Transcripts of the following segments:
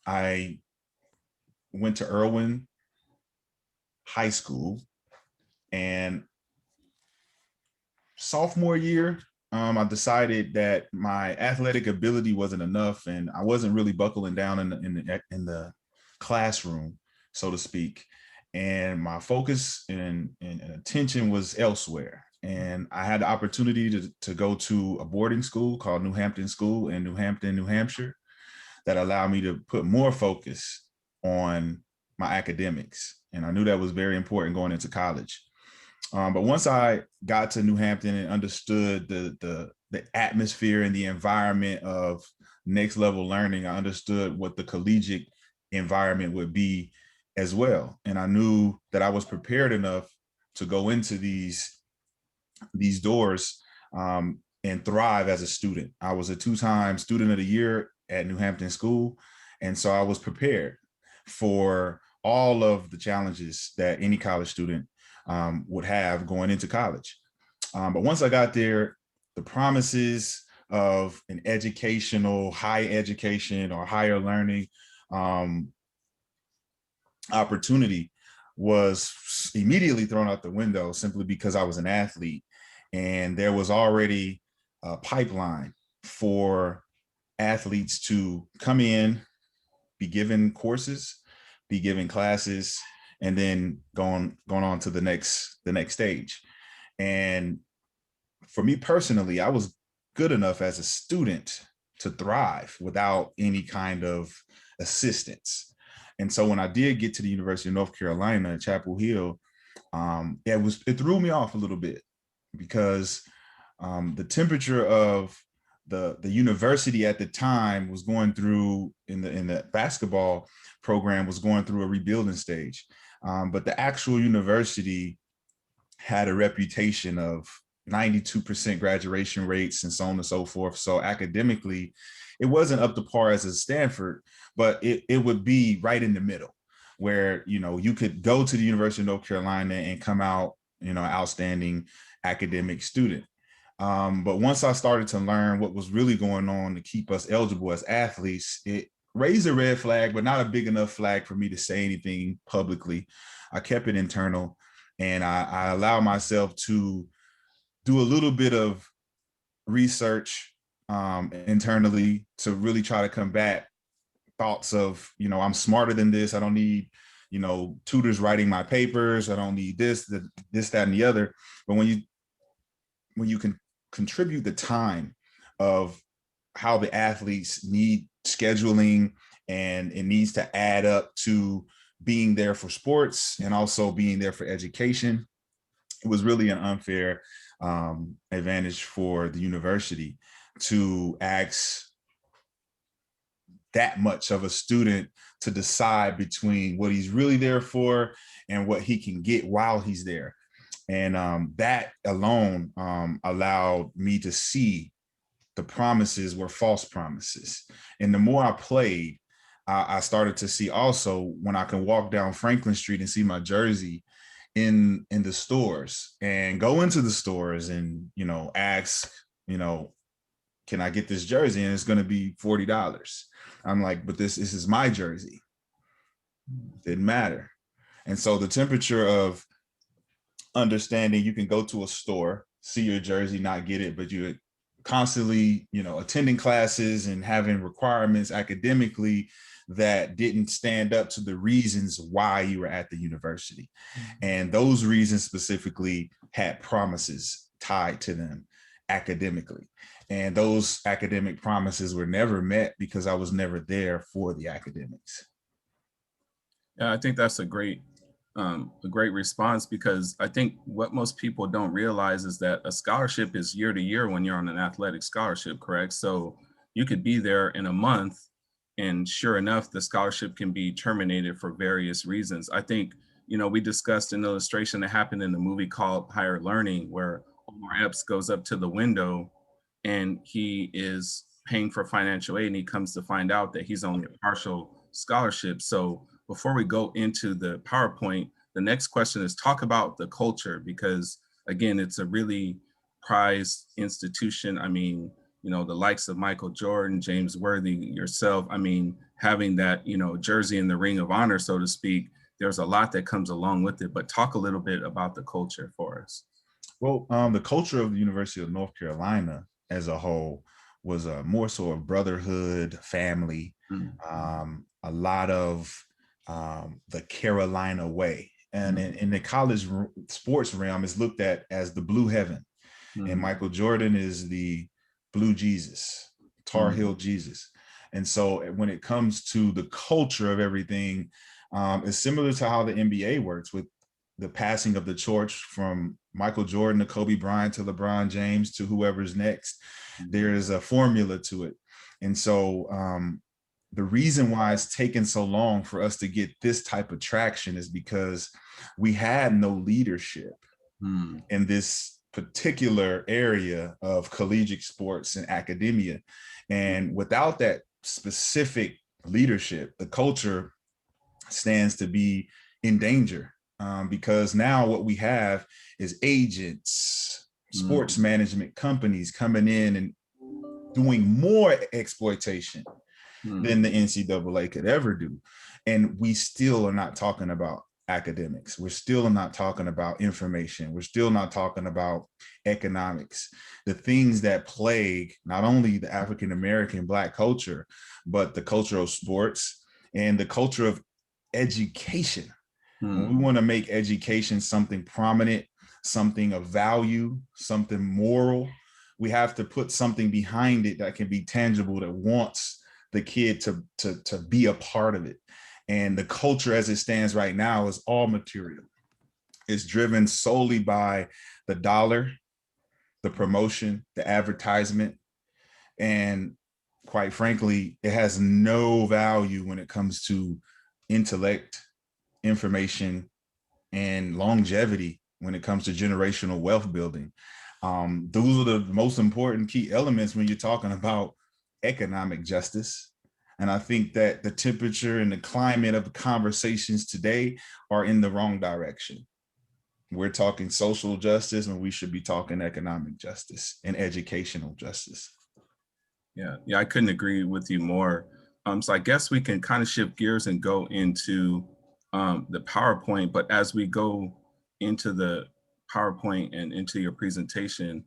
I went to Irwin High School, and sophomore year, I decided that my athletic ability wasn't enough, and I wasn't really buckling down in the classroom, so to speak. And my focus and attention was elsewhere. And I had the opportunity to go to a boarding school called New Hampton School in New Hampton, New Hampshire, that allowed me to put more focus on my academics. And I knew that was very important going into college. But once I got to New Hampton and understood the atmosphere and the environment of next level learning, I understood what the collegiate environment would be as well. And I knew that I was prepared enough to go into these doors and thrive as a student. I was a two-time student of the year at New Hampton School. And so I was prepared for all of the challenges that any college student would have going into college. But once I got there, the promises of an educational, high education or higher learning um, opportunity was immediately thrown out the window simply because I was an athlete. And there was already a pipeline for athletes to come in, be given courses, be given classes, and then going on to the next stage. And for me personally, I was good enough as a student to thrive without any kind of assistance. And so when I did get to the University of North Carolina, Chapel Hill, it threw me off a little bit because the temperature of the university at the time was going through in the basketball program was going through a rebuilding stage. But the actual university had a reputation of 92% graduation rates and so on and so forth. So academically, it wasn't up to par as a Stanford, but it would be right in the middle where, you could go to the University of North Carolina and come out, outstanding academic student. But once I started to learn what was really going on to keep us eligible as athletes, it raised a red flag, but not a big enough flag for me to say anything publicly. I kept it internal, and I allowed myself to do a little bit of research internally to really try to combat thoughts of, I'm smarter than this. I don't need, tutors writing my papers. I don't need this, that, and the other. But when you can contribute the time of how the athletes need scheduling, and it needs to add up to being there for sports and also being there for education, it was really an unfair advantage for the university to ask that much of a student to decide between what he's really there for and what he can get while he's there. And that alone allowed me to see the promises were false promises. And the more I played, I started to see also when I can walk down Franklin Street and see my jersey in the stores and go into the stores and, ask, can I get this jersey? And it's going to be $40. I'm like, but this is my jersey. Didn't matter. And so the temperature of understanding you can go to a store, see your jersey, not get it, but you're constantly, attending classes and having requirements academically that didn't stand up to the reasons why you were at the university. And those reasons specifically had promises tied to them academically. And those academic promises were never met because I was never there for the academics. Yeah, I think that's a great response, because I think what most people don't realize is that a scholarship is year to year when you're on an athletic scholarship, correct? So you could be there in a month, and sure enough, the scholarship can be terminated for various reasons. I think, we discussed an illustration that happened in the movie called Higher Learning, where Omar Epps goes up to the window and he is paying for financial aid, and he comes to find out that he's only a partial scholarship. So before we go into the PowerPoint, the next question is talk about the culture, because again, it's a really prized institution. I mean, the likes of Michael Jordan, James Worthy, yourself, I mean, having that, jersey in the ring of honor, so to speak, there's a lot that comes along with it. But talk a little bit about the culture for us. Well, the culture of the University of North Carolina as a whole was more so of brotherhood, family, Mm-hmm. a lot of the Carolina way. And in the college sports realm, it's looked at as the blue heaven. And Mm-hmm. Michael Jordan is the blue Jesus, Tar Mm-hmm. Heel Jesus. And so when it comes to the culture of everything, it's similar to how the NBA works with the passing of the torch from Michael Jordan to Kobe Bryant to LeBron James to whoever's next. There is a formula to it. And so the reason why it's taken so long for us to get this type of traction is because we had no leadership Mm-hmm. in this particular area of collegiate sports and academia. And without that specific leadership, the culture stands to be in danger, because now what we have is agents, sports Mm-hmm. management companies coming in and doing more exploitation Mm-hmm. than the NCAA could ever do. And we still are not talking about academics. We're still not talking about information. We're still not talking about economics, the things that plague not only the African American Black culture, but the culture of sports and the culture of education. When we want to make education something prominent, something of value, something moral, we have to put something behind it that can be tangible, that wants the kid to be a part of it. And the culture as it stands right now is all material. It's driven solely by the dollar, the promotion, the advertisement, and quite frankly, it has no value when it comes to intellect, information, and longevity when it comes to generational wealth building. Those are the most important key elements when you're talking about economic justice. And I think that the temperature and the climate of the conversations today are in the wrong direction. We're talking social justice when we should be talking economic justice and educational justice. Yeah, I couldn't agree with you more. So I guess we can kind of shift gears and go into the PowerPoint. But as we go into the PowerPoint and into your presentation,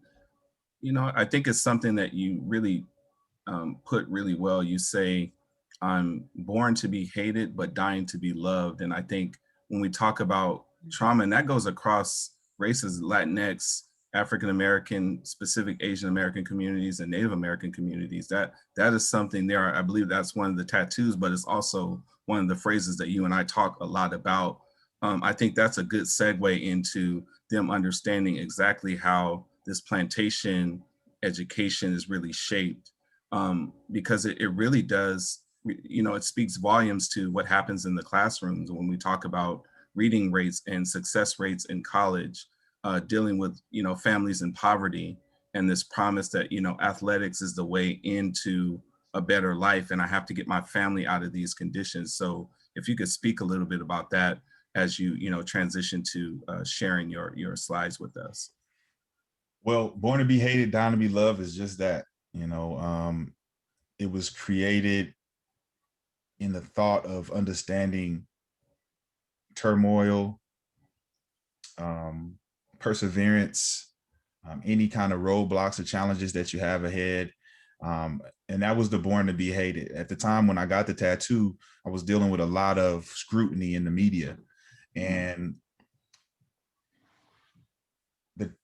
I think it's something that you really put really well. You say, "I'm born to be hated, but dying to be loved." And I think when we talk about trauma, and that goes across races, Latinx, African American, specific Asian American communities, and Native American communities, that is something there. I believe that's one of the tattoos, but it's also one of the phrases that you and I talk a lot about. I think that's a good segue into them understanding exactly how this plantation education is really shaped, because it really does, it speaks volumes to what happens in the classrooms when we talk about reading rates and success rates in college, dealing with, families in poverty, and this promise that, athletics is the way into a better life, and I have to get my family out of these conditions. So if you could speak a little bit about that as transition to sharing your slides with us. Well, Born to be Hated, Dying to be Loved is just that. It was created in the thought of understanding turmoil, um, perseverance, any kind of roadblocks or challenges that you have ahead. And that was the Born to be Hated. At the time when I got the tattoo, I was dealing with a lot of scrutiny in the media. And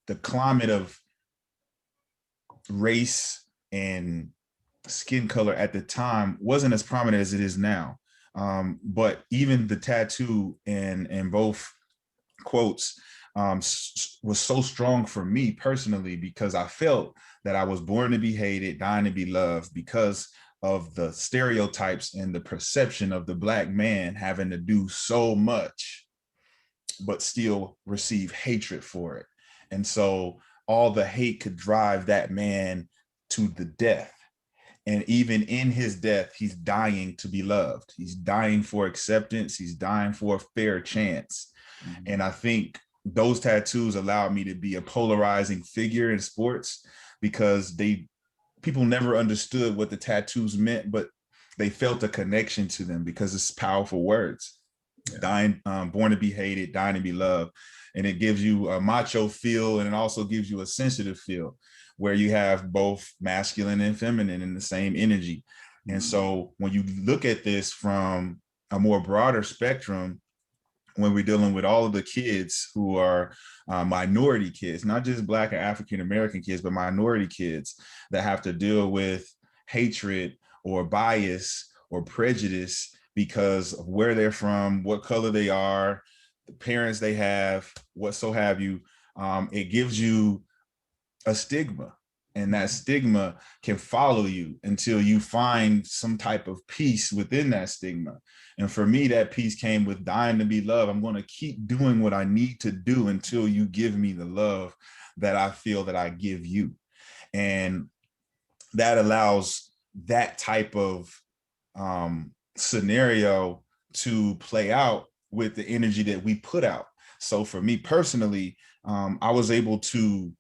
the climate of race and skin color at the time wasn't as prominent as it is now. But even the tattoo and both quotes was so strong for me personally, because I felt that I was born to be hated, dying to be loved, because of the stereotypes and the perception of the Black man having to do so much but still receive hatred for it. And so all the hate could drive that man to the death. And even in his death, he's dying to be loved. He's dying for acceptance. He's dying for a fair chance. Mm-hmm. And I think those tattoos allowed me to be a polarizing figure in sports, because they people never understood what the tattoos meant, but they felt a connection to them because it's powerful words. Yeah. Dying, born to be hated, dying to be loved. And it gives you a macho feel, and it also gives you a sensitive feel where you have both masculine and feminine in the same energy. Mm-hmm. And so when you look at this from a more broader spectrum, when we're dealing with all of the kids who are minority kids, not just Black or African-American kids, but minority kids that have to deal with hatred or bias or prejudice because of where they're from, what color they are, the parents they have, what so have you, it gives you a stigma. And that stigma can follow you until you find some type of peace within that stigma. And for me, that peace came with dying to be loved. I'm going to keep doing what I need to do until you give me the love that I feel that I give you. And that allows that type of scenario to play out with the energy that we put out. So for me personally, I was able to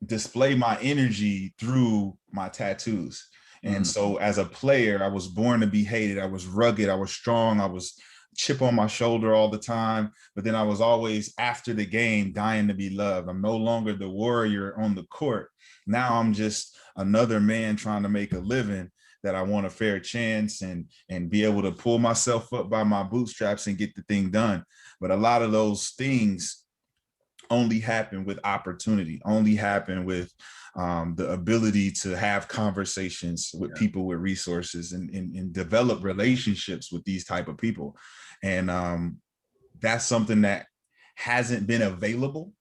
display my energy through my tattoos. And so as a player, I was born to be hated. I was rugged. I was strong. I was chip on my shoulder all the time. But then I was always after the game, dying to be loved. I'm no longer the warrior on the court. Now I'm just another man trying to make a living, that I want a fair chance and be able to pull myself up by my bootstraps and get the thing done. But a lot of those things only happen with opportunity, only happen with the ability to have conversations with people with resources and develop relationships with these type of people. And that's something that hasn't been available,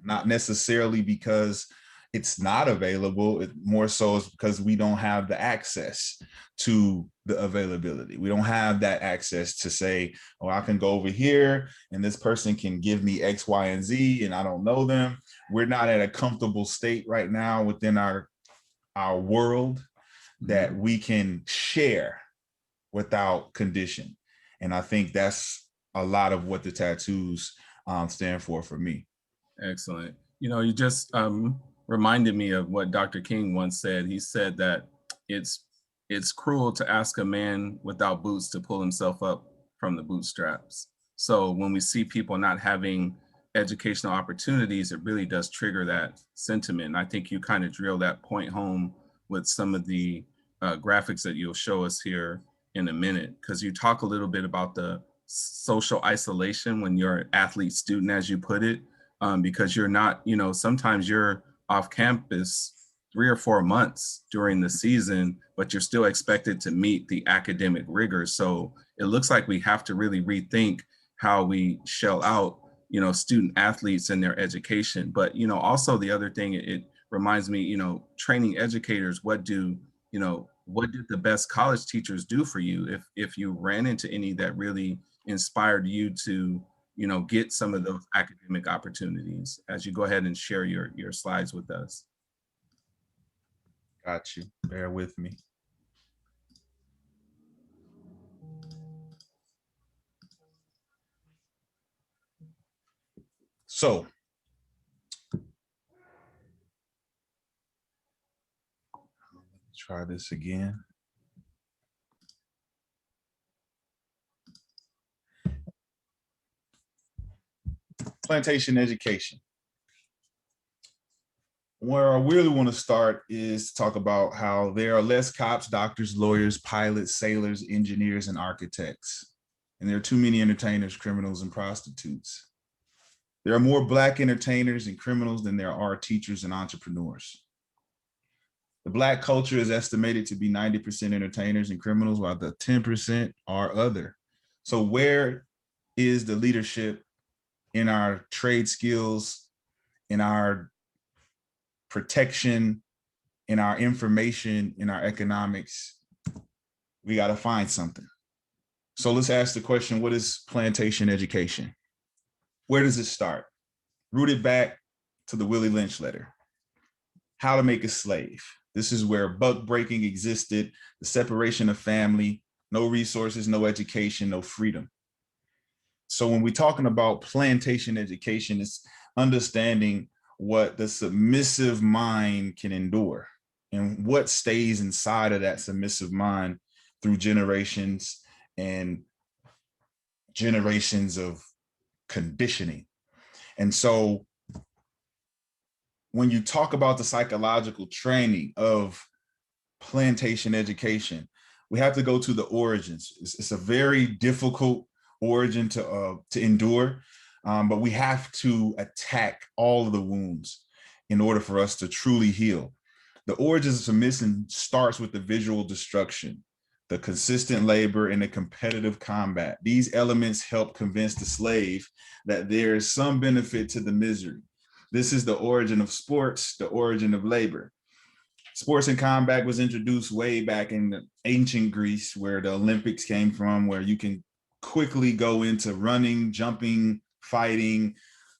not necessarily because it's not available. It more so is because we don't have the access to the availability. We don't have that access to say, oh, I can go over here and this person can give me X, Y, and Z, and I don't know them. We're not at a comfortable state right now within our world that we can share without condition. And I think that's a lot of what the tattoos stand for me. Excellent. You know, you just reminded me of what Dr. King once said. He said that it's cruel to ask a man without boots to pull himself up from the bootstraps. So when we see people not having educational opportunities, it really does trigger that sentiment. And I think you kind of drill that point home with some of the graphics that you'll show us here in a minute, because you talk a little bit about the social isolation when you're an athlete student, as you put it, because you're not, you know, sometimes you're off campus 3 or 4 months during the season, but you're still expected to meet the academic rigor. So it looks like we have to really rethink how we shell out, you know, student athletes and their education. But, you know, also the other thing, it reminds me, you know, training educators, what did the best college teachers do for you? If you ran into any that really inspired you to, you know, get some of those academic opportunities, as you go ahead and share your slides with us. Got you. Bear with me. So let's try this again. Plantation education. Where I really want to start is to talk about how there are less cops, doctors, lawyers, pilots, sailors, engineers, and architects. And there are too many entertainers, criminals, and prostitutes. There are more Black entertainers and criminals than there are teachers and entrepreneurs. The Black culture is estimated to be 90% entertainers and criminals, while the 10% are other. So where is the leadership in our trade skills, in our protection, in our information, in our economics? We got to find something. So let's ask the question, what is plantation education? Where does it start? Rooted back to the Willie Lynch letter. How to make a slave. This is where buck breaking existed, the separation of family, no resources, no education, no freedom. So when we're talking about plantation education, it's understanding what the submissive mind can endure. and what stays inside of that submissive mind through generations and generations of conditioning. And so when you talk about the psychological training of plantation education, we have to go to the origins. It's a very difficult origin to endure, but we have to attack all of the wounds in order for us to truly heal. The origins of submission starts with the visual destruction, the consistent labor, and the competitive combat. These elements help convince the slave that there is some benefit to the misery. This is the origin of sports, the origin of labor. Sports and combat was introduced way back in ancient Greece, where the Olympics came from, where you can quickly go into running, jumping, fighting,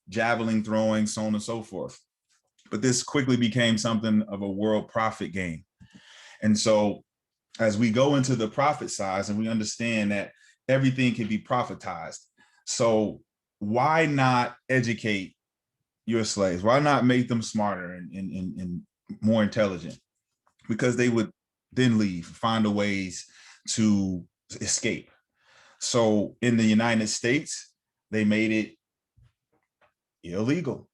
javelin throwing, so on and so forth. But this quickly became something of a world profit game. And so as we go into the profit size and we understand that everything can be profitized, so why not educate your slaves? Why not make them smarter and more intelligent? Because they would then leave, find a ways to escape. So in the United States, they made it illegal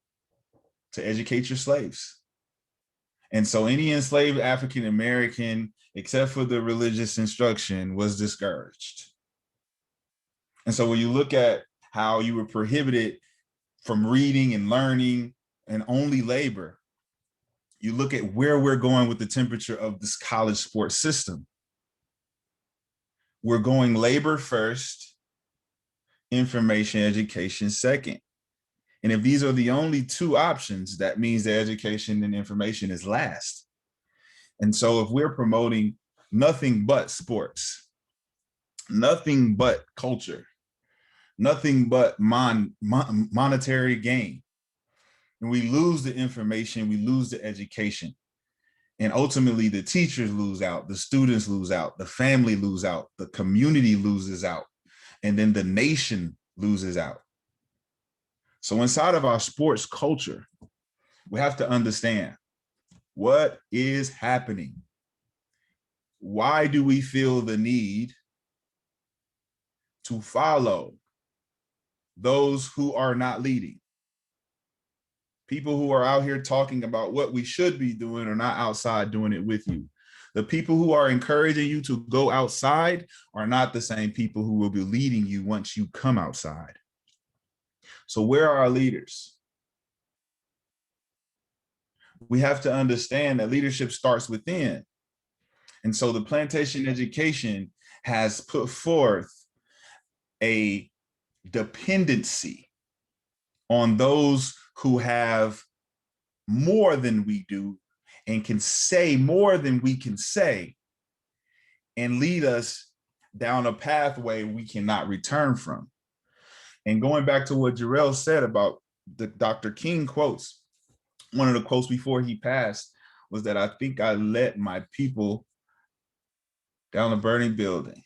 to educate your slaves. And so any enslaved African American, except for the religious instruction, was discouraged. And so when you look at how you were prohibited from reading and learning and only labor, you look at where we're going with the temperature of this college sports system. We're going labor first, information education second. And if these are the only two options, that means that education and information is last. And so if we're promoting nothing but sports, nothing but culture, nothing but monetary gain, and we lose the information, we lose the education. And ultimately the teachers lose out, the students lose out, the family lose out, the community loses out, and then the nation loses out. So inside of our sports culture, we have to understand what is happening. Why do we feel the need to follow those who are not leading? People who are out here talking about what we should be doing are not outside doing it with you. The people who are encouraging you to go outside are not the same people who will be leading you once you come outside. So where are our leaders? We have to understand that leadership starts within. And so the plantation education has put forth a dependency on those who have more than we do and can say more than we can say and lead us down a pathway we cannot return from. And going back to what Jarrell said about the Dr. King quotes, one of the quotes before he passed was that I think I led my people down a burning building,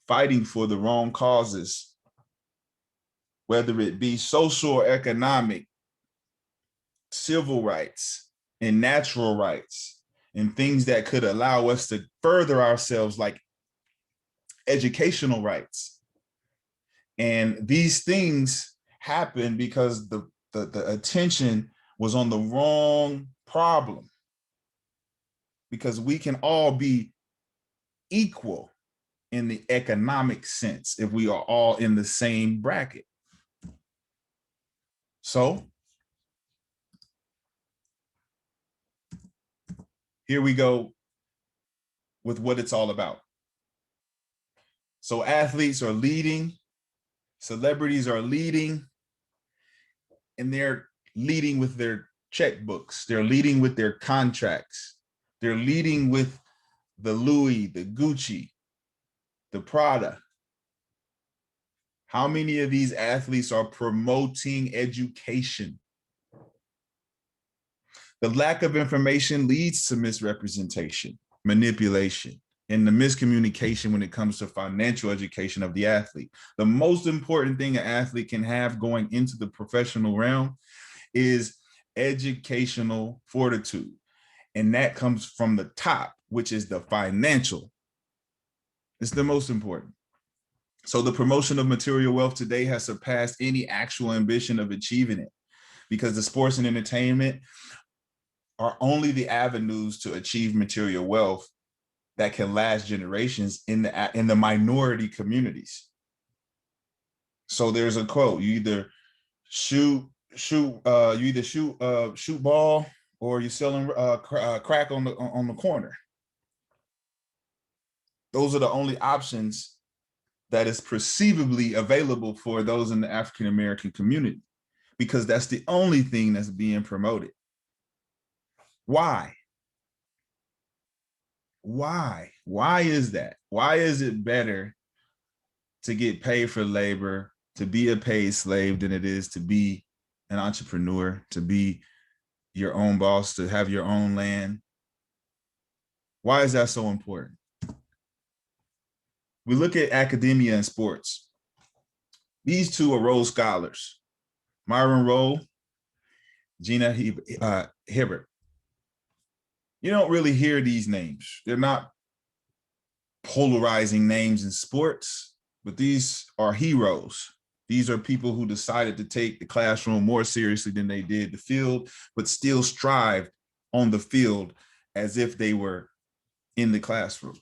fighting for the wrong causes, whether it be social or economic, civil rights, and natural rights, and things that could allow us to further ourselves, like educational rights. And these things happen because the attention was on the wrong problem. Because we can all be equal in the economic sense if we are all in the same bracket. So here we go with what it's all about. So athletes are leading, celebrities are leading, and they're leading with their checkbooks. They're leading with their contracts. They're leading with the Louis, the Gucci, the Prada. How many of these athletes are promoting education? The lack of information leads to misrepresentation, manipulation, and the miscommunication when it comes to financial education of the athlete. The most important thing an athlete can have going into the professional realm is educational fortitude. And that comes from the top, which is the financial. It's the most important. So the promotion of material wealth today has surpassed any actual ambition of achieving it, because the sports and entertainment are only the avenues to achieve material wealth that can last generations in the minority communities. So there's a quote: you either shoot ball, or you're selling crack on the corner. Those are the only options that is perceivably available for those in the African American community, because that's the only thing that's being promoted. Why? Why is that? Why is it better to get paid for labor, to be a paid slave, than it is to be an entrepreneur, to be your own boss, to have your own land? Why is that so important? We look at academia and sports. These two are Rhodes Scholars, Myron Rolle, Gina Hibbert. You don't really hear these names. They're not polarizing names in sports, but these are heroes. These are people who decided to take the classroom more seriously than they did the field, but still strived on the field as if they were in the classroom.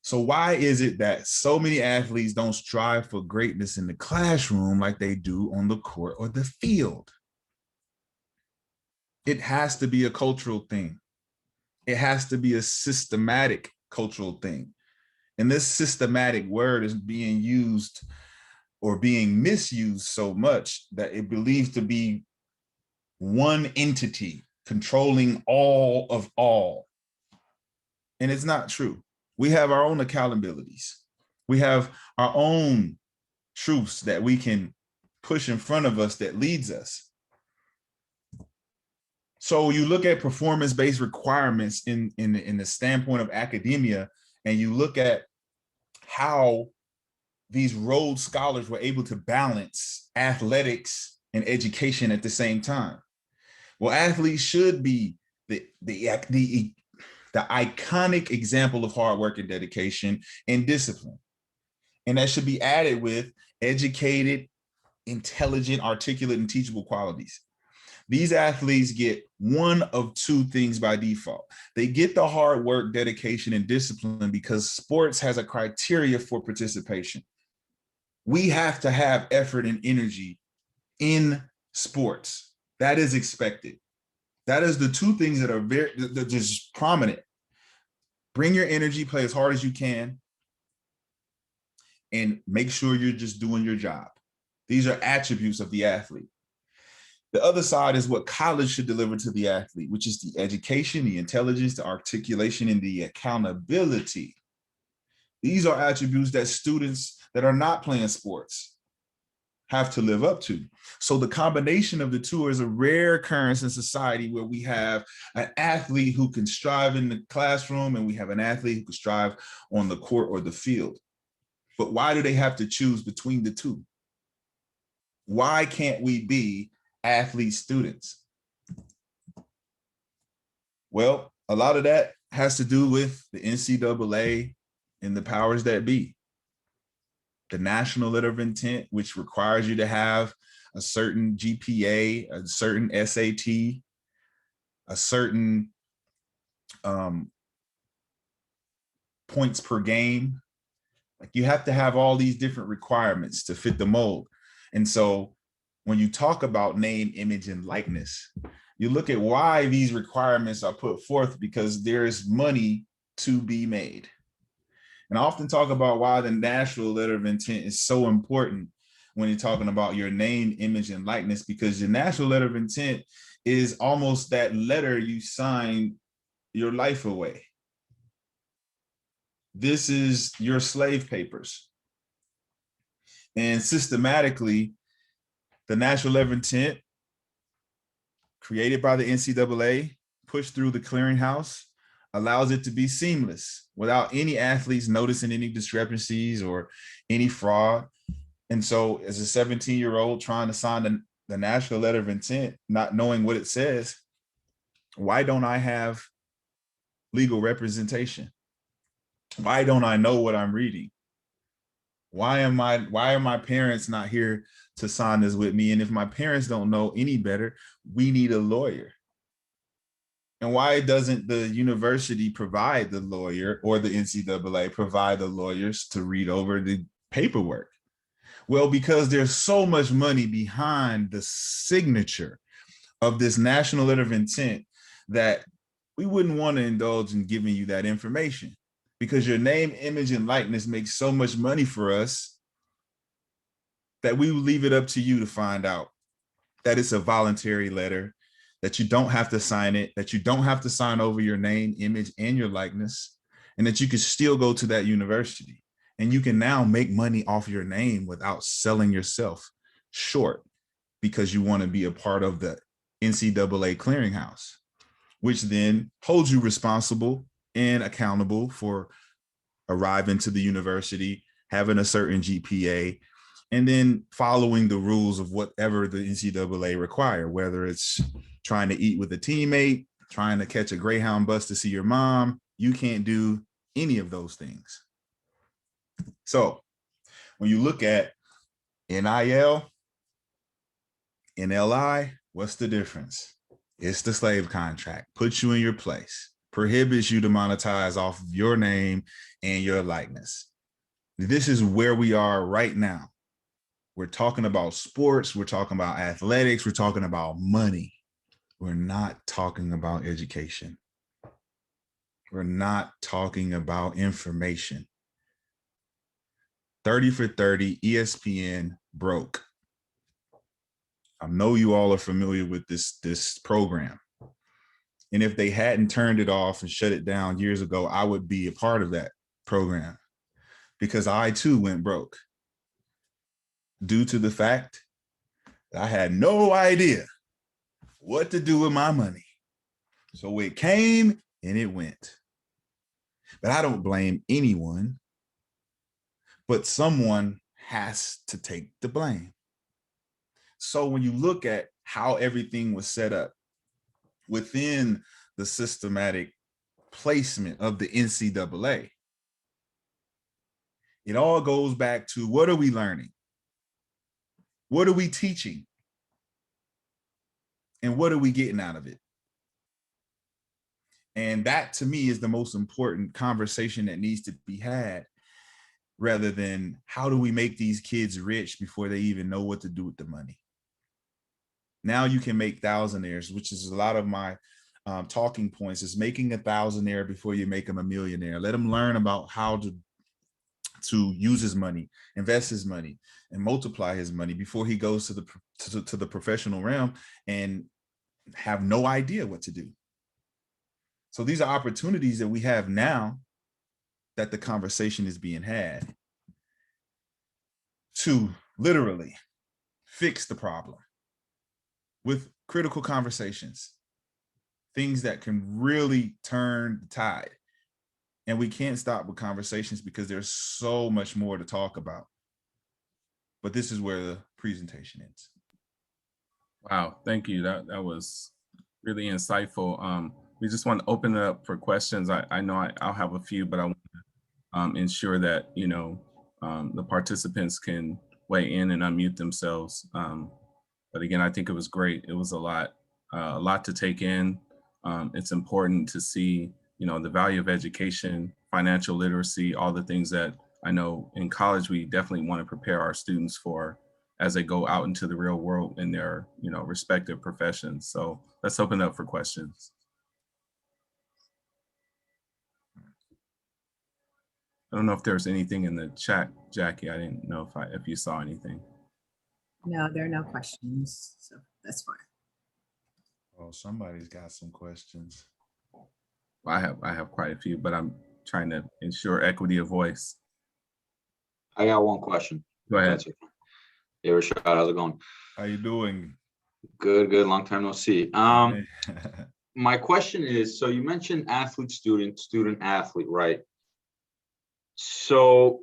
So why is it that so many athletes don't strive for greatness in the classroom like they do on the court or the field? It has to be a cultural thing. It has to be a systematic cultural thing. And this systematic word is being used or being misused so much that it believes to be one entity controlling all of all. And it's not true. We have our own accountabilities. We have our own truths that we can push in front of us that leads us. So you look at performance-based requirements in the standpoint of academia, and you look at how these Rhodes Scholars were able to balance athletics and education at the same time. Well, athletes should be the iconic example of hard work and dedication and discipline. And that should be added with educated, intelligent, articulate, and teachable qualities. These athletes get one of two things by default. They get the hard work, dedication, and discipline because sports has a criteria for participation. We have to have effort and energy in sports. That is expected. That is the two things that are they're just prominent. Bring your energy, play as hard as you can, and make sure you're just doing your job. These are attributes of the athlete. The other side is what college should deliver to the athlete, which is the education, the intelligence, the articulation, and the accountability. These are attributes that students that are not playing sports have to live up to. So the combination of the two is a rare occurrence in society, where we have an athlete who can strive in the classroom and we have an athlete who can strive on the court or the field. But why do they have to choose between the two? Why can't we be athlete students? Well, a lot of that has to do with the NCAA and the powers that be. The national letter of intent, which requires you to have a certain GPA, a certain SAT, a certain points per game. Like, you have to have all these different requirements to fit the mold. And so when you talk about name, image, and likeness, you look at why these requirements are put forth, because there is money to be made. And I often talk about why the national letter of intent is so important when you're talking about your name, image, and likeness, because your national letter of intent is almost that letter you sign your life away. This is your slave papers. And systematically, the national letter of intent, created by the NCAA, pushed through the clearinghouse, allows it to be seamless without any athletes noticing any discrepancies or any fraud. And so as a 17-year-old trying to sign the national letter of intent, not knowing what it says, Why don't I have legal representation? Why don't I know what I'm reading? Why are my parents not here to sign this with me? And if my parents don't know any better, we need a lawyer. And why doesn't the university provide the lawyer, or the NCAA provide the lawyers to read over the paperwork? Well, because there's so much money behind the signature of this national letter of intent that we wouldn't want to indulge in giving you that information, because your name, image, and likeness makes so much money for us that we will leave it up to you to find out that it's a voluntary letter, that you don't have to sign it, that you don't have to sign over your name, image, and your likeness, and that you can still go to that university. And you can now make money off your name without selling yourself short, because you want to be a part of the NCAA clearinghouse, which then holds you responsible and accountable for arriving to the university, having a certain GPA, and then following the rules of whatever the NCAA require, whether it's trying to eat with a teammate, trying to catch a Greyhound bus to see your mom. You can't do any of those things. So when you look at NIL, NLI, what's the difference? It's the slave contract, puts you in your place, prohibits you to monetize off of your name and your likeness. This is where we are right now. We're talking about sports, we're talking about athletics, we're talking about money. We're not talking about education. We're not talking about information. 30 for 30, ESPN broke. I know you all are familiar with this program. And if they hadn't turned it off and shut it down years ago, I would be a part of that program, because I too went broke due to the fact that I had no idea what to do with my money. So it came and it went. But I don't blame anyone, but someone has to take the blame. So when you look at how everything was set up within the systematic placement of the NCAA, it all goes back to, what are we learning? What are we teaching? And what are we getting out of it? And that, to me, is the most important conversation that needs to be had, rather than how do we make these kids rich before they even know what to do with the money. Now you can make thousandaires, which is a lot of my talking points, is making a thousandaire before you make them a millionaire. Let them learn about how to use his money, invest his money, and multiply his money before he goes to the professional realm and have no idea what to do. So these are opportunities that we have now that the conversation is being had to literally fix the problem with critical conversations, things that can really turn the tide. And we can't stop with conversations because there's so much more to talk about. But this is where the presentation ends. Wow, thank you. That was really insightful. We just want to open it up for questions. I know I'll have a few, but I want to ensure that the participants can weigh in and unmute themselves. But again, I think it was great. It was a lot to take in. It's important to see, the value of education, financial literacy, all the things that I know in college we definitely want to prepare our students for as they go out into the real world in their, respective professions. So let's open up for questions. I don't know if there's anything in the chat, Jackie. I didn't know if you saw anything. No, there are no questions, so that's fine. Oh, somebody's got some questions. I have quite a few, but I'm trying to ensure equity of voice. I got one question. Go ahead. Hey, Rashad, how's it going? How you doing? Good. Long time no see. My question is, so you mentioned athlete, student, athlete, right? So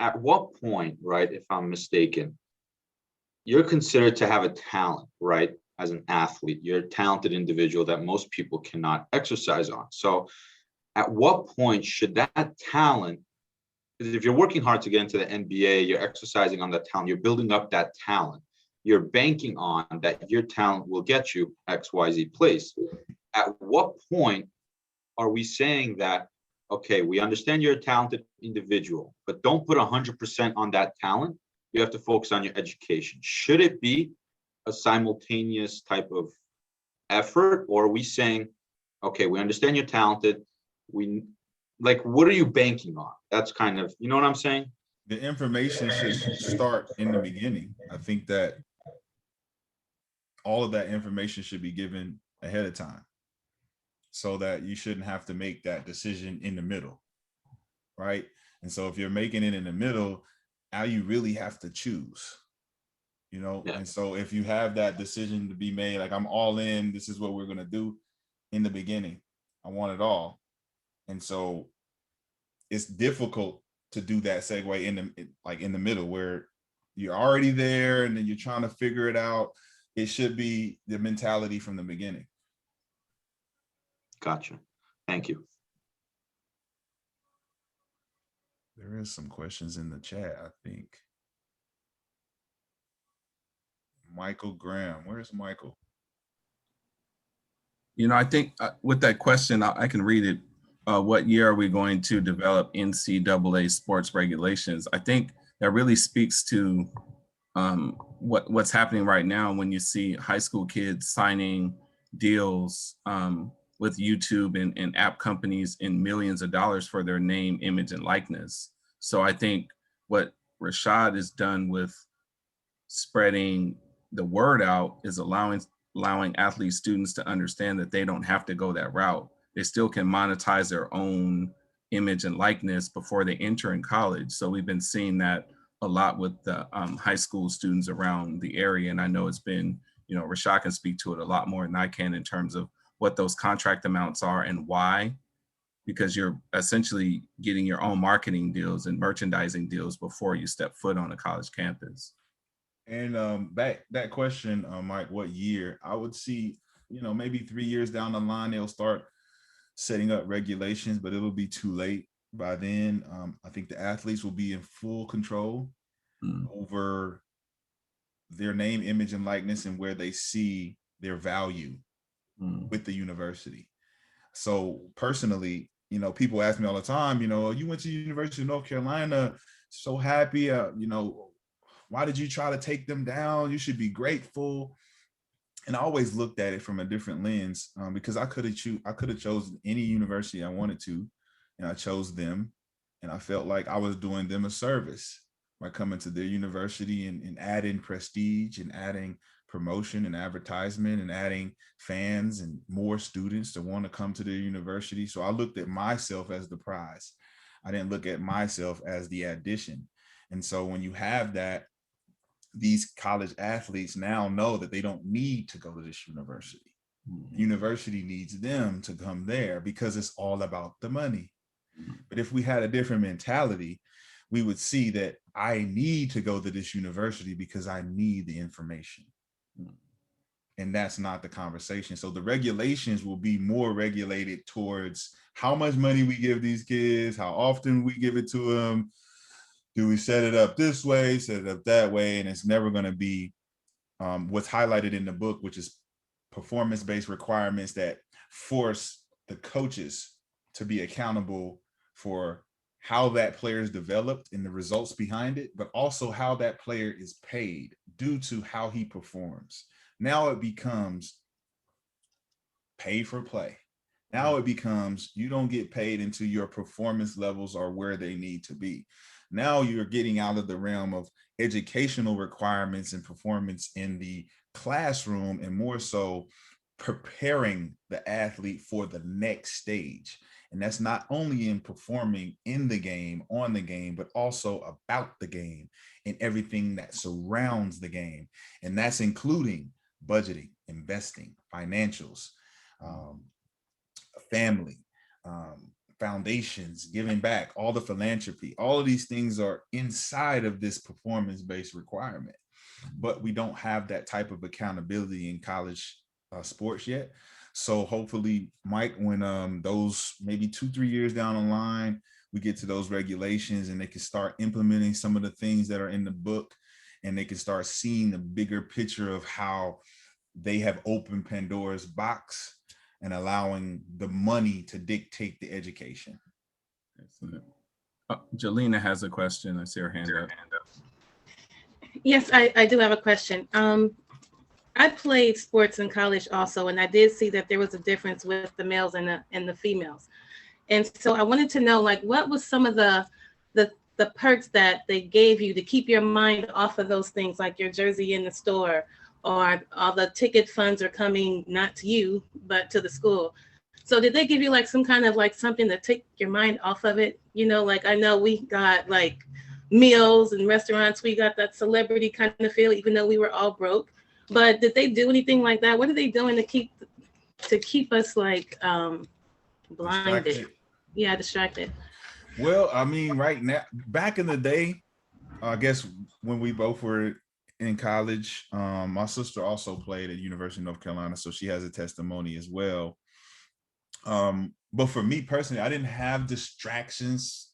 at what point, right, if I'm mistaken, you're considered to have a talent, right? as an athlete. You're a talented individual that most people cannot exercise on. So at what point should that talent, because if you're working hard to get into the NBA, you're exercising on that talent, you're building up that talent, you're banking on that your talent will get you XYZ place. At what point are we saying that, okay, we understand you're a talented individual, but don't put 100% on that talent. You have to focus on your education. Should it be a simultaneous type of effort, or are we saying, okay, we understand you're talented, we like, what are you banking on? That's kind of, you know what I'm saying? The information should start in the beginning. I think that all of that information should be given ahead of time, so that you shouldn't have to make that decision in the middle, right? And so if you're making it in the middle, now you really have to choose, you know? Yeah. And so if you have that decision to be made, like, I'm all in, this is what we're gonna do in the beginning, I want it all. And so it's difficult to do that segue in the middle, where you're already there and then you're trying to figure it out. It should be the mentality from the beginning. Gotcha. Thank you. There is some questions in the chat, I think. Michael Graham, where's Michael? You know, I think with that question, I can read it. What year are we going to develop NCAA sports regulations? I think that really speaks to what's happening right now when you see high school kids signing deals with YouTube and app companies in millions of dollars for their name, image, and likeness. So I think what Rashad has done with spreading the word out is allowing athlete students to understand that they don't have to go that route. They still can monetize their own image and likeness before they enter in college. So we've been seeing that a lot with the high school students around the area. And I know it's been, you know, Rashad can speak to it a lot more than I can in terms of what those contract amounts are and why, because you're essentially getting your own marketing deals and merchandising deals before you step foot on a college campus. And that question, Mike, what year? I would see, you know, maybe 3 years down the line, they'll start setting up regulations, but it'll be too late by then. I think the athletes will be in full control over their name, image, and likeness, and where they see their value with the university. So personally, you know, people ask me all the time, you know, you went to the University of North Carolina, so happy, you know, why did you try to take them down? You should be grateful. And I always looked at it from a different lens, because I could have chosen any university I wanted to, and I chose them. And I felt like I was doing them a service by coming to their university and adding prestige and adding promotion and advertisement and adding fans and more students to want to come to their university. So I looked at myself as the prize. I didn't look at myself as the addition. And so when you have that, these college athletes now know that they don't need to go to this university. University needs them to come there because it's all about the money. But if we had a different mentality, we would see that I need to go to this university because I need the information. And that's not the conversation. So the regulations will be more regulated towards how much money we give these kids, how often we give it to them. Do we set it up this way, set it up that way? And it's never going to be what's highlighted in the book, which is performance-based requirements that force the coaches to be accountable for how that player is developed and the results behind it, but also how that player is paid due to how he performs. Now it becomes pay for play. Now it becomes you don't get paid until your performance levels are where they need to be. Now you're getting out of the realm of educational requirements and performance in the classroom, and more so preparing the athlete for the next stage. And that's not only in performing in the game, on the game, but also about the game and everything that surrounds the game. And that's including budgeting, investing, financials, family, foundations, giving back, all the philanthropy, all of these things are inside of this performance-based requirement. but we don't have that type of accountability in college sports yet. So hopefully, Mike, when those maybe 2-3 years down the line, we get to those regulations and they can start implementing some of the things that are in the book, and they can start seeing the bigger picture of how they have opened Pandora's box and allowing the money to dictate the education. Excellent. Jelena has a question. I see her hand up. Yes, I do have a question. I played sports in college also, and I did see that there was a difference with the males and the females. And so I wanted to know, like, what was some of the perks that they gave you to keep your mind off of those things, like your jersey in the store, or all the ticket funds are coming not to you, but to the school. So did they give you like some kind of like something to take your mind off of it? You know, like I know we got like meals and restaurants, we got that celebrity kind of feel, even though we were all broke. But did they do anything like that? What are they doing to keep us like blinded? Distracted. Yeah, distracted. Well, I mean, right now, back in the day, I guess when we both were in college, my sister also played at University of North Carolina, so she has a testimony as well. But for me personally, I didn't have distractions,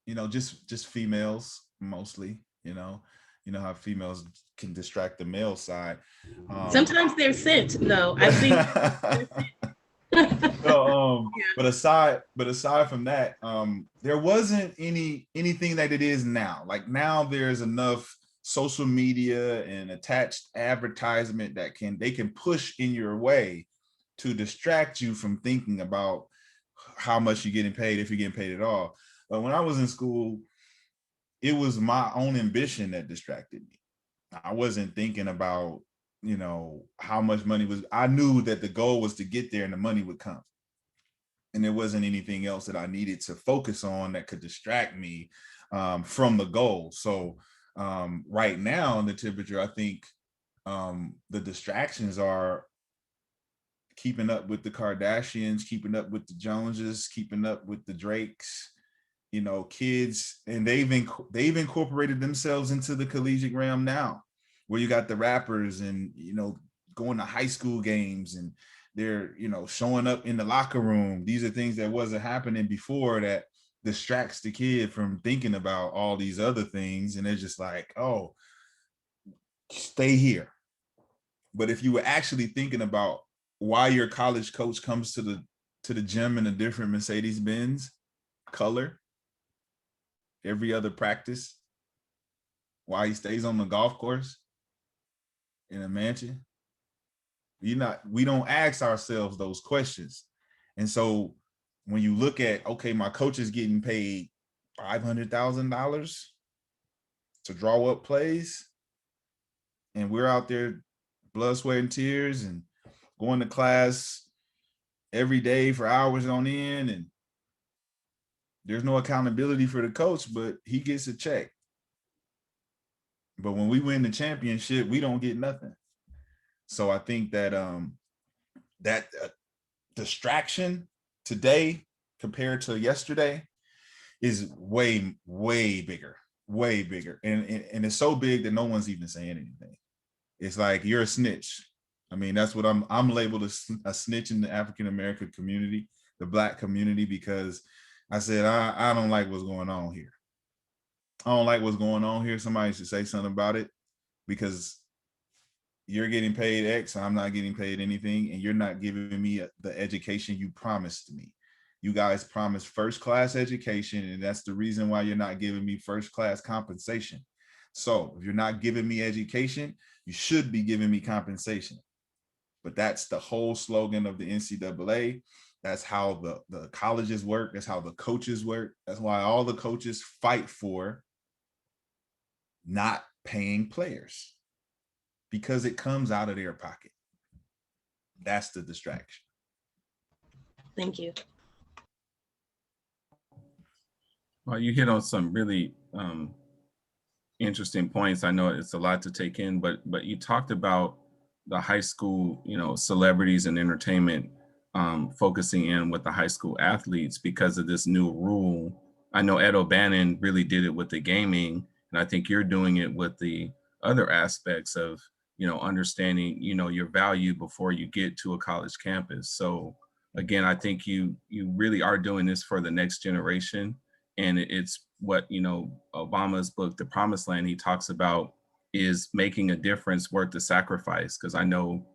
you know, just females mostly, you know how females can distract the male side. Sometimes they're sent though. I've seen. So, but aside from that, there wasn't anything that it is now. Like now there's enough social media and attached advertisement that they can push in your way to distract you from thinking about how much you're getting paid, if you're getting paid at all. But when I was in school, it was my own ambition that distracted me. I wasn't thinking about, you know, how much money was. I knew that the goal was to get there and the money would come. And there wasn't anything else that I needed to focus on that could distract me from the goal. So right now in the temperature, I think the distractions are keeping up with the Kardashians, keeping up with the Joneses, keeping up with the Drakes, you know, kids, and they've incorporated themselves into the collegiate realm now, where you got the rappers and, you know, going to high school games and they're, you know, showing up in the locker room. These are things that wasn't happening before that distracts the kid from thinking about all these other things. And they're just like, oh, stay here. But if you were actually thinking about why your college coach comes to the gym in a different Mercedes-Benz color every other practice, why he stays on the golf course in a mansion, we don't ask ourselves those questions. And so when you look at, okay, my coach is getting paid $500,000 to draw up plays, and we're out there blood, sweat, and tears and going to class every day for hours on end, and there's no accountability for the coach, but he gets a check. But when we win the championship, we don't get nothing. So I think that that distraction today compared to yesterday is way, way bigger, way bigger. And it's so big that no one's even saying anything. It's like, you're a snitch. I mean, that's what I'm labeled a snitch in the African-American community, the Black community, because I said, I don't like what's going on here. I don't like what's going on here. Somebody should say something about it, because you're getting paid X, I'm not getting paid anything, and you're not giving me the education you promised me. You guys promised first-class education, and that's the reason why you're not giving me first-class compensation. So if you're not giving me education, you should be giving me compensation. But that's the whole slogan of the NCAA. That's how the colleges work. That's how the coaches work. That's why all the coaches fight for not paying players, because it comes out of their pocket. That's the distraction. Thank you. Well, you hit on some really interesting points. I know it's a lot to take in, but you talked about the high school, you know, celebrities and entertainment focusing in with the high school athletes because of this new rule. I know Ed O'Bannon really did it with the gaming, and I think you're doing it with the other aspects of, understanding, your value before you get to a college campus. So again, I think you really are doing this for the next generation. And it's what, Obama's book, The Promised Land, he talks about is making a difference worth the sacrifice. Because I know,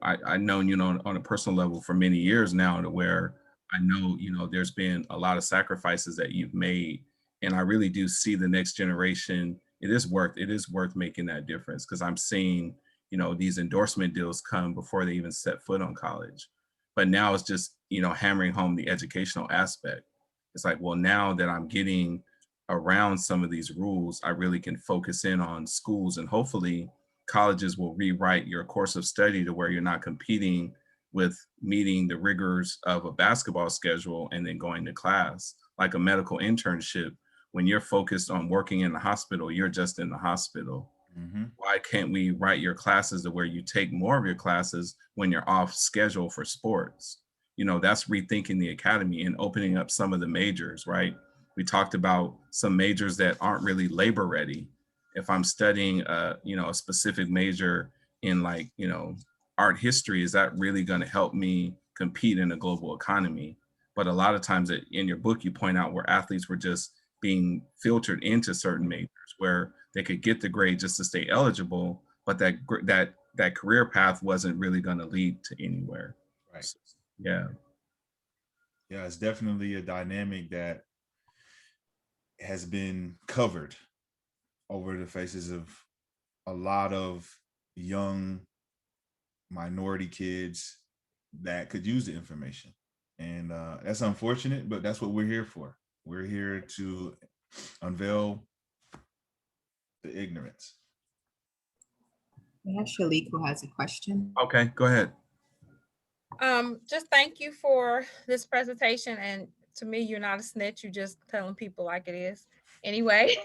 I've known, on a personal level for many years now, to where I know, there's been a lot of sacrifices that you've made. And I really do see the next generation, it is worth making that difference, because I'm seeing, these endorsement deals come before they even set foot on college. But now it's just, hammering home the educational aspect. It's like, well, now that I'm getting around some of these rules, I really can focus in on schools, and hopefully colleges will rewrite your course of study to where you're not competing with meeting the rigors of a basketball schedule and then going to class. Like a medical internship, when you're focused on working in the hospital, you're just in the hospital. Mhm. Why can't we write your classes to where you take more of your classes when you're off schedule for sports? That's rethinking the academy and opening up some of the majors, right? We talked about some majors that aren't really labor ready. If I'm studying a specific major in, like, art history, is that really going to help me compete in a global economy? But a lot of times in your book, you point out where athletes were just being filtered into certain majors where they could get the grade just to stay eligible, but that career path wasn't really going to lead to anywhere. Right. So, yeah. Yeah, it's definitely a dynamic that has been covered over the faces of a lot of young minority kids that could use the information. And that's unfortunate, but that's what we're here for. We're here to unveil the ignorance. We have Shaliko has a question. Okay, go ahead. Just thank you for this presentation. And to me, you're not a snitch. You're just telling people like it is. Anyway,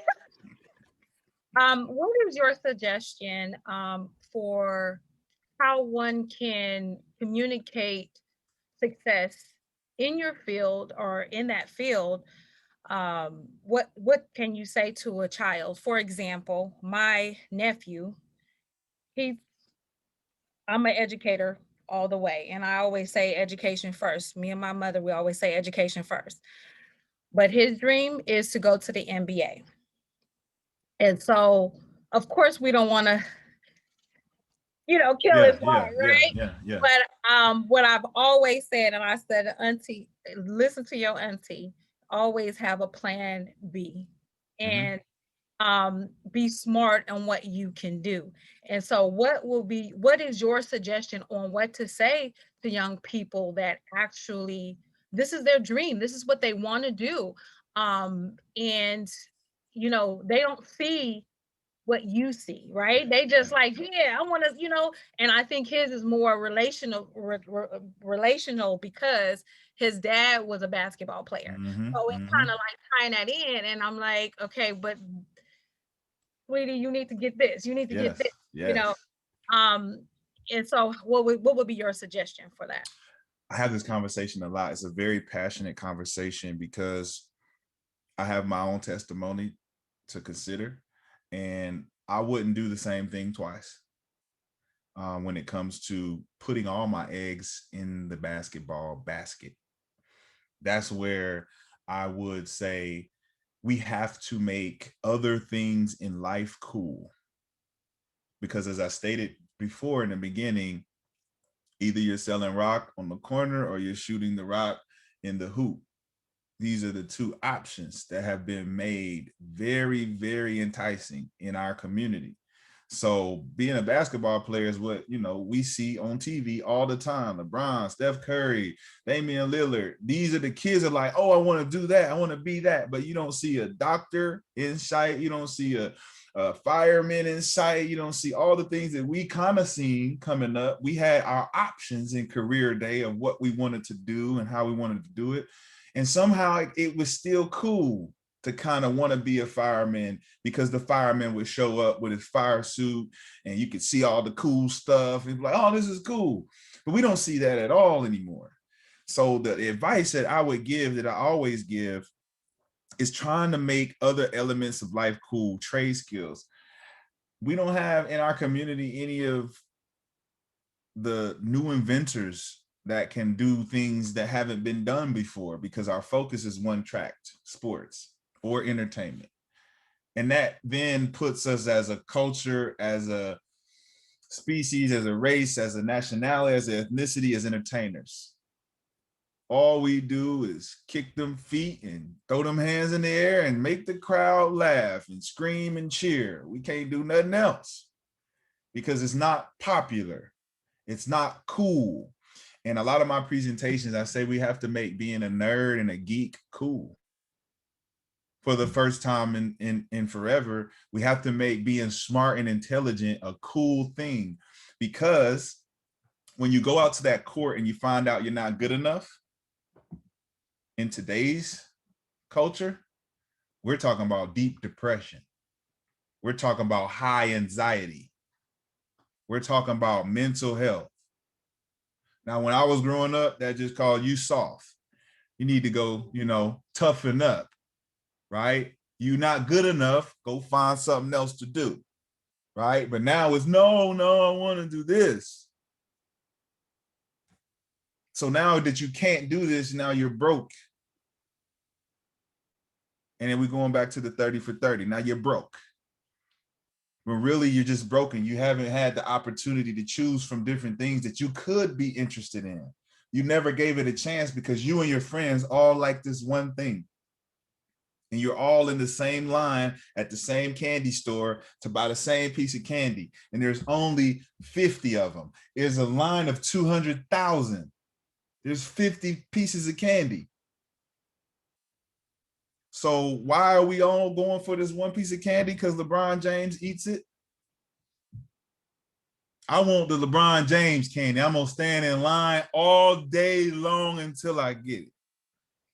what is your suggestion for how one can communicate success in your field or in that field? What can you say to a child? For example, my nephew, I'm an educator all the way. And I always say education first. Me and my mother, we always say education first. But his dream is to go to the NBA. And so, of course, we don't want to, kill his heart, right? Yeah. But what I've always said, and I said, Auntie, listen to your auntie, always have a plan B. And be smart on what you can do. And so what is your suggestion on what to say to young people that actually, this is their dream, this is what they want to do. And, they don't see what you see, right? They just like, yeah, I want to, and I think his is more relational because his dad was a basketball player. So it's kind of like tying that in. And I'm like, okay, but sweetie, you need to get this. You need to get this. Yes. And so what would be your suggestion for that? I have this conversation a lot. It's a very passionate conversation because I have my own testimony to consider, and I wouldn't do the same thing twice when it comes to putting all my eggs in the basketball basket. That's where I would say we have to make other things in life cool. Because as I stated before in the beginning, either you're selling rock on the corner or you're shooting the rock in the hoop. These are the two options that have been made very, very enticing in our community. So being a basketball player is what, we see on TV all the time. LeBron, Steph Curry, Damian Lillard. These are the kids that are like, oh, I want to do that. I want to be that. But you don't see a doctor in sight. You don't see a fireman in sight. You don't see all the things that we kind of seen coming up. We had our options in career day of what we wanted to do and how we wanted to do it. And somehow it was still cool to kind of want to be a fireman because the fireman would show up with his fire suit and you could see all the cool stuff and be like, oh, this is cool. But we don't see that at all anymore. So the advice that I would give, that I always give, is trying to make other elements of life cool, trade skills. we don't have in our community any of the new inventors that can do things that haven't been done before, because our focus is one tracked sports or entertainment. And that then puts us as a culture, as a species, as a race, as a nationality, as an ethnicity, as entertainers. All we do is kick them feet and throw them hands in the air and make the crowd laugh and scream and cheer. We can't do nothing else because it's not popular. It's not cool. And a lot of my presentations, I say we have to make being a nerd and a geek cool. For the first time in forever, we have to make being smart and intelligent a cool thing, because when you go out to that court and you find out you're not good enough in today's culture, we're talking about deep depression. We're talking about high anxiety. We're talking about mental health. Now, when I was growing up, that just called you soft. You need to go, toughen up, right? You're not good enough, go find something else to do, right? But now it's no, I want to do this. So now that you can't do this, now you're broke. And then we're going back to the 30 for 30. Now you're broke. When really you're just broken. You haven't had the opportunity to choose from different things that you could be interested in. You never gave it a chance because you and your friends all like this one thing. And you're all in the same line at the same candy store to buy the same piece of candy. And there's only 50 of them. There's a line of 200,000. There's 50 pieces of candy. So why are we all going for this one piece of candy? Because LeBron James eats it? I want the LeBron James candy. I'm gonna stand in line all day long until I get it,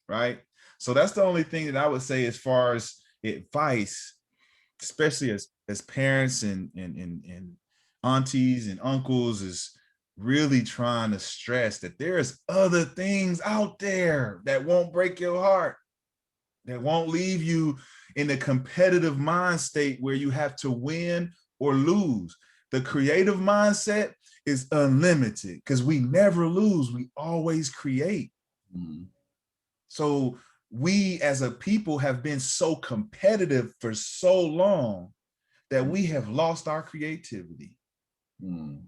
right? So that's the only thing that I would say as far as advice, especially as parents and aunties and uncles, is really trying to stress that there's other things out there that won't break your heart, that won't leave you in a competitive mind state where you have to win or lose. The creative mindset is unlimited because we never lose, we always create. Mm-hmm. So we as a people have been so competitive for so long that we have lost our creativity. Mm.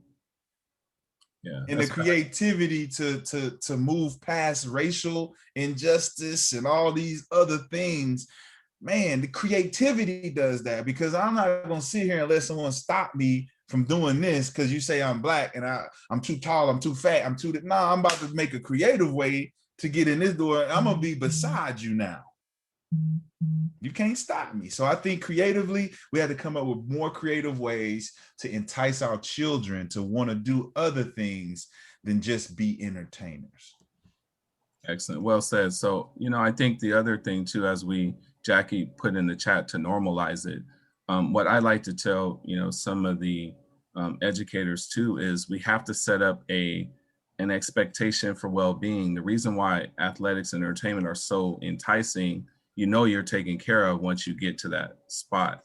Yeah, and the creativity to move past racial injustice and all these other things, man, the creativity does that, because I'm not gonna sit here and let someone stop me from doing this because you say I'm Black and I'm too tall, I'm too fat, I'm too, nah, I'm about to make a creative way to get in this door. I'm gonna be beside you now. You can't stop me. So I think creatively, we had to come up with more creative ways to entice our children to want to do other things than just be entertainers. Excellent. Well said. So, I think the other thing too, as Jackie put in the chat to normalize it, what I like to tell, some of the educators too, is we have to set up an expectation for well-being. The reason why athletics and entertainment are so enticing, you're taken care of once you get to that spot.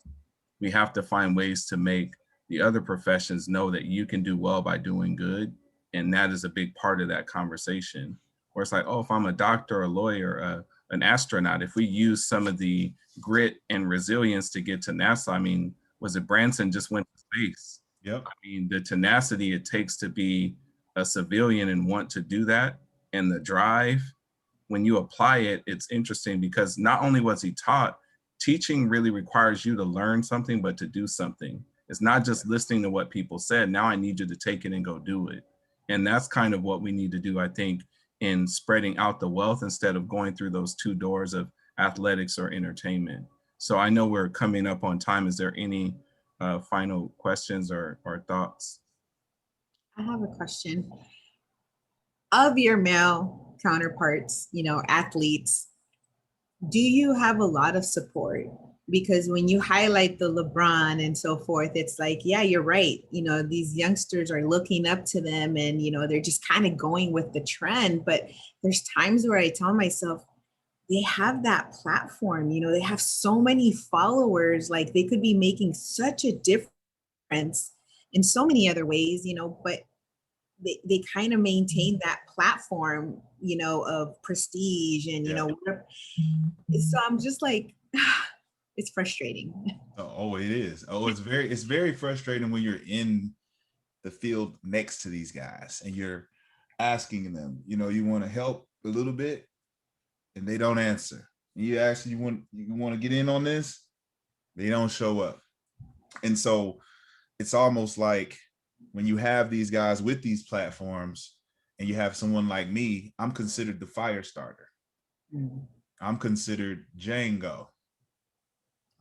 We have to find ways to make the other professions know that you can do well by doing good. And that is a big part of that conversation. Where it's like, oh, if I'm a doctor, a lawyer, an astronaut, if we use some of the grit and resilience to get to NASA, I mean, was it Branson just went to space? Yep. I mean, the tenacity it takes to be a civilian and want to do that, and the drive, when you apply it, it's interesting because not only was he taught, teaching really requires you to learn something, but to do something. It's not just listening to what people said. Now I need you to take it and go do it. And that's kind of what we need to do, I think, in spreading out the wealth instead of going through those two doors of athletics or entertainment. So I know we're coming up on time. Is there any final questions or thoughts? I have a question. Of your male counterparts, athletes, do you have a lot of support? Because when you highlight the LeBron and so forth, it's like, yeah, you're right. These youngsters are looking up to them and, they're just kind of going with the trend. But there's times where I tell myself, they have that platform, they have so many followers, like they could be making such a difference difference in so many other ways, you know, but they kind of maintain that platform, you know, of prestige and, you Yeah. know, so I'm just like, it's frustrating. Oh, it is. Oh, it's very frustrating when you're in the field next to these guys and you're asking them, you know, you want to help a little bit and they don't answer. And you ask, you want to get in on this? They don't show up. And so it's almost like when you have these guys with these platforms and you have someone like me, I'm considered the fire starter. I'm considered Django.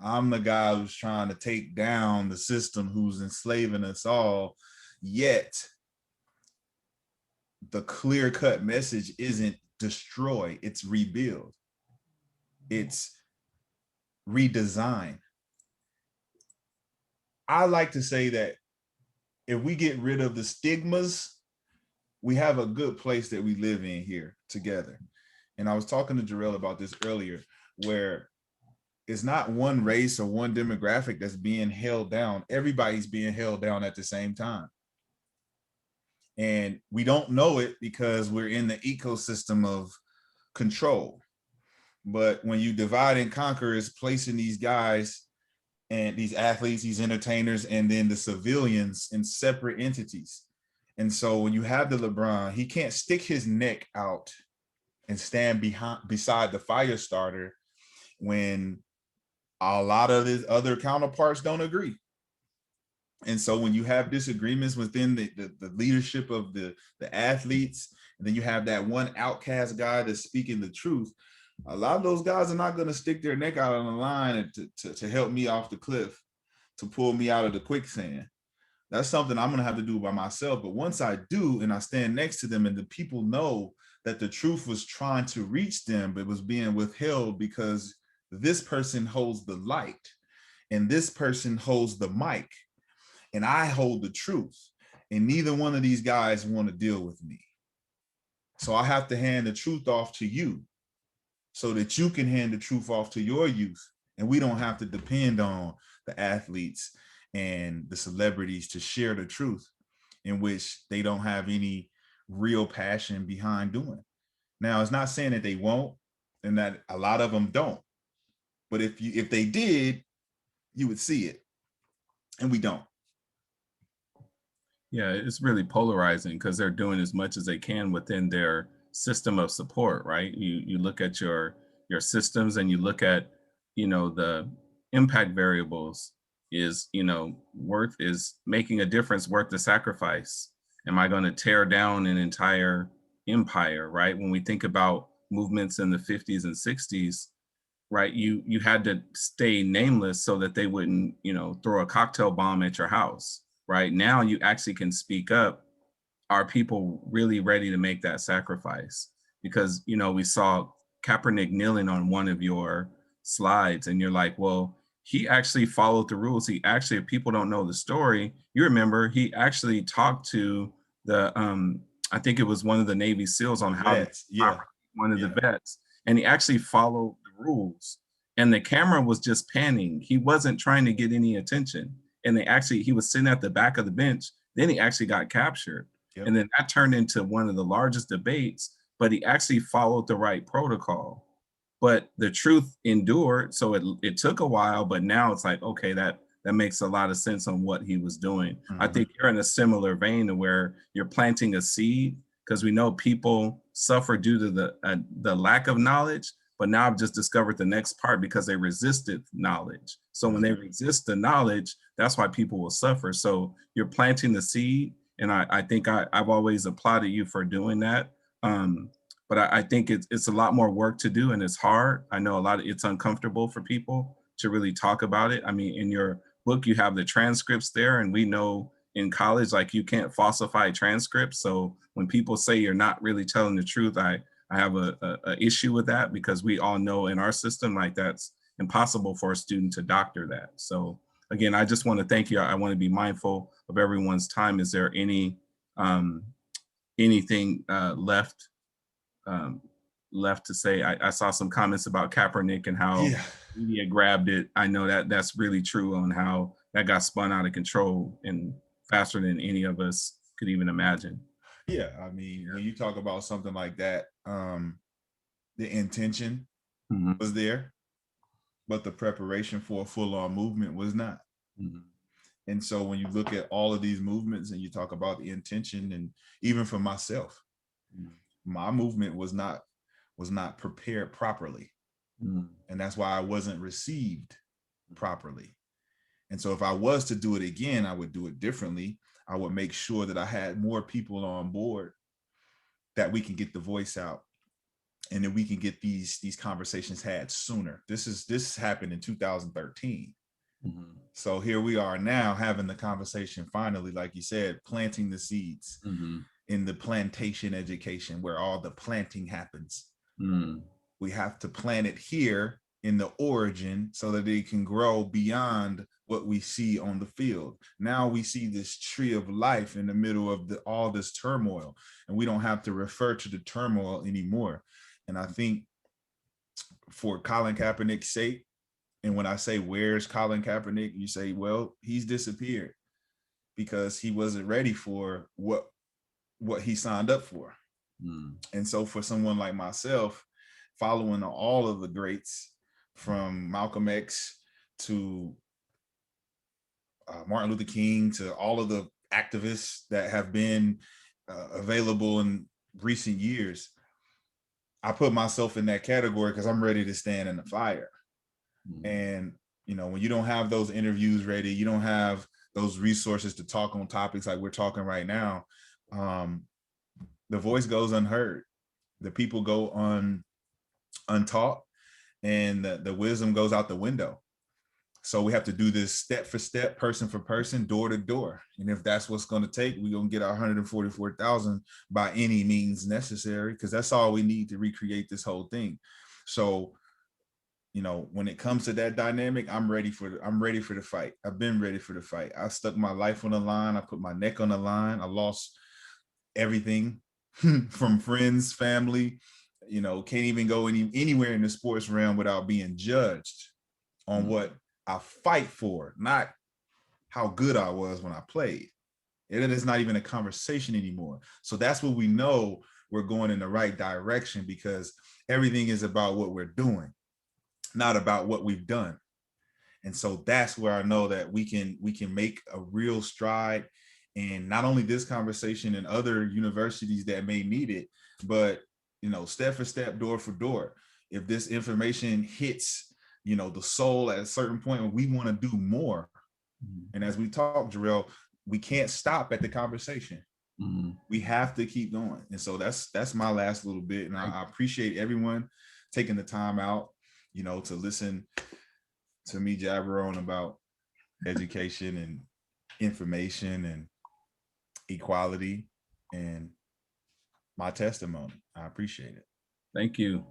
I'm the guy who's trying to take down the system who's enslaving us all. Yet the clear-cut message isn't destroy, it's rebuild. It's redesign. I like to say that if we get rid of the stigmas, we have a good place that we live in here together. And I was talking to Jarrell about this earlier, where it's not one race or one demographic that's being held down. Everybody's being held down at the same time. And we don't know it because we're in the ecosystem of control. But when you divide and conquer, is placing these guys and these athletes, these entertainers, and then the civilians in separate entities. And so when you have the LeBron, he can't stick his neck out and stand beside the fire starter when a lot of his other counterparts don't agree. And so when you have disagreements within the leadership of the athletes, and then you have that one outcast guy that's speaking the truth, a lot of those guys are not going to stick their neck out on the line to help me off the cliff, to pull me out of the quicksand. That's something I'm going to have to do by myself. But once I do, and I stand next to them and the people know that the truth was trying to reach them, but was being withheld because this person holds the light and this person holds the mic and I hold the truth, and neither one of these guys want to deal with me. So I have to hand the truth off to you so that you can hand the truth off to your youth. And we don't have to depend on the athletes and the celebrities to share the truth, in which they don't have any real passion behind doing. Now, it's not saying that they won't, and that a lot of them don't. But if they did, you would see it, and we don't. Yeah, it's really polarizing because they're doing as much as they can within their system of support, right? You look at your systems and you look at, you know, the impact variables. Is, you know, worth, is making a difference worth the sacrifice? Am I going to tear down an entire empire, right? When we think about movements in the 50s and 60s, right, you had to stay nameless so that they wouldn't, you know, throw a cocktail bomb at your house. Right now, you actually can speak up. Are people really ready to make that sacrifice? Because, you know, we saw Kaepernick kneeling on one of your slides, and you're like, well, he actually followed the rules. He actually, if people don't know the story, you remember he actually talked to the, I think it was one of the Navy SEALs on how to, one of the vets, and he actually followed the rules. And the camera was just panning. He wasn't trying to get any attention. And he was sitting at the back of the bench. Then he actually got captured. Yep. And then that turned into one of the largest debates, but he actually followed the right protocol. But the truth endured. So it took a while, but now it's like, okay, that makes a lot of sense on what he was doing. Mm-hmm. I think you're in a similar vein to where you're planting a seed, because we know people suffer due to the lack of knowledge. But now I've just discovered the next part, because they resisted knowledge. So when they resist the knowledge, that's why people will suffer. So you're planting the seed. And I think I've always applauded you for doing that. But I think it's a lot more work to do, and it's hard. I know it's uncomfortable for people to really talk about it. I mean, in your book, you have the transcripts there, and we know in college, like, you can't falsify transcripts. So when people say you're not really telling the truth, I have a issue with that, because we all know in our system, like, that's impossible for a student to doctor that. So again, I just want to thank you. I want to be mindful of everyone's time. Is there anything left to say? I saw some comments about Kaepernick and how media grabbed it. I know that's really true on how that got spun out of control and faster than any of us could even imagine. Yeah, I mean, when you talk about something like that, the intention Mhm. was there, but the preparation for a full-on movement was not. Mhm. And so when you look at all of these movements and you talk about the intention, and even for myself, Mhm. my movement was not prepared properly. Mhm. And that's why I wasn't received properly. And so if I was to do it again, I would do it differently. I would make sure that I had more people on board, that we can get the voice out, and then we can get these conversations had sooner. This happened in 2013. Mhm. So here we are now having the conversation finally, like you said, planting the seeds Mhm. in the plantation education where all the planting happens. Mhm. We have to plant it here in the origin so that it can grow beyond what we see on the field. Now we see this tree of life in the middle of all this turmoil, and we don't have to refer to the turmoil anymore. And I think for Colin Kaepernick's sake, and when I say, where's Colin Kaepernick, you say, well, he's disappeared because he wasn't ready for what he signed up for. Mhm. And so for someone like myself, following all of the greats from Malcolm X to Martin Luther King to all of the activists that have been available in recent years, I put myself in that category because I'm ready to stand in the fire. Mhm. And, you know, when you don't have those interviews ready, you don't have those resources to talk on topics like we're talking right now, the voice goes unheard. The people go untaught, and the wisdom goes out the window. So we have to do this step for step, person for person, door to door. And if that's what's going to take, we're going to get our 144,000 by any means necessary, because that's all we need to recreate this whole thing. So, you know, when it comes to that dynamic, I'm ready for the fight. I've been ready for the fight. I stuck my life on the line. I put my neck on the line. I lost everything from friends, family, you know, can't even go anywhere in the sports realm without being judged on what I fight for, not how good I was when I played. It is not even a conversation anymore. So that's what we know we're going in the right direction, because everything is about what we're doing, not about what we've done. And so that's where I know that we can make a real stride in not only this conversation and other universities that may need it, but, you know, step for step, door for door. If this information hits, you know, the soul at a certain point, we want to do more. And as we talk, Jarrell, we can't stop at the conversation. Mhm. We have to keep going. And so that's my last little bit. And I appreciate everyone taking the time out, you know, to listen to me jabber on about education and information and equality and my testimony. I appreciate it. Thank you.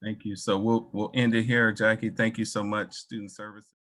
Thank you. So we'll end it here, Jackie. Thank you so much, Student Services.